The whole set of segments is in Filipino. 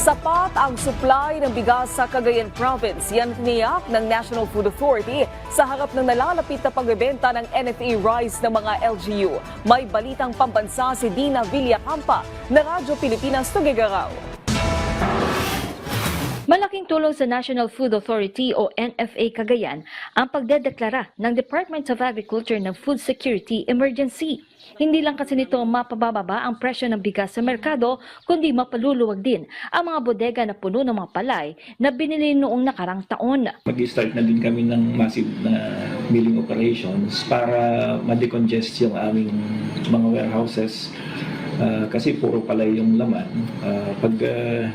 Sapat ang supply ng bigas sa Cagayan Province. Yan tiniyak ng National Food Authority sa harap ng nalalapit na pagbebenta ng NFA rice ng mga LGU. May balitang pambansa si Dina Villacampa na Radyo Pilipinas Tugigaraw. Malaking tulong sa National Food Authority o NFA Cagayan ang pagdedeklara ng Department of Agriculture ng Food Security Emergency. Hindi lang kasi nito mapabababa ang presyo ng bigas sa merkado, kundi mapaluluwag din ang mga bodega na puno ng mga palay na binili noong nakarang taon. Mag-start na din kami ng massive na milling operations para ma-decongest yung aming mga warehouses. Kasi puro palay yung laman. Pag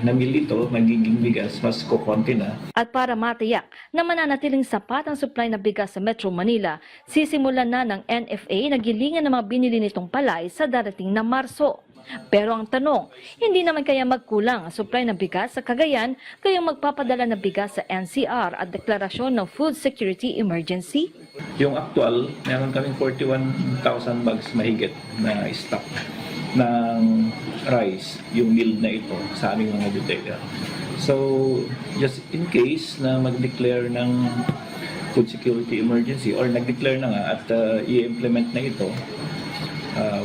namil ito, magiging bigas, mas kukonti na. At para matiyak na mananatiling sapat ang supply ng bigas sa Metro Manila, sisimulan na ng NFA na gilingan ng mga binili nitong palay sa darating na Marso. Pero ang tanong, hindi naman kaya magkulang ang supply ng bigas sa Cagayan kayong magpapadala ng bigas sa NCR at deklarasyon ng Food Security Emergency? Yung actual, meron kaming 41,000 bags mahigit na stock ng rice, yung mill na ito sa aming mga bodega. So, just in case na mag-declare ng food security emergency or nag-declare na nga at i-implement na ito,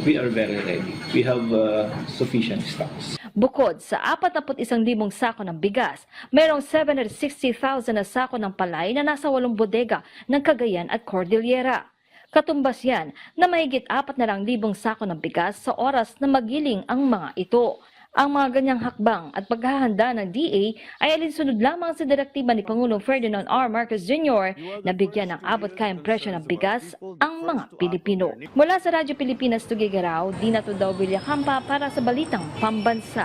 we are very ready. We have sufficient stocks. Bukod sa 41,000 sako ng bigas, mayroong 760,000 na sako ng palay na nasa 8 bodega ng Cagayan at Cordillera. Katumbas yan na mahigit 4,000 sako ng bigas sa oras na magiling ang mga ito. Ang mga ganyang hakbang at paghahanda ng DA ay alinsunod lamang sa direktiba ni Pangulong Ferdinand R. Marcos Jr. na bigyan ng abot-kayang presyo ng bigas ang mga Pilipino. Mula sa Radyo Pilipinas Tugigaraw, Dina Villacampa para sa Balitang Pambansa.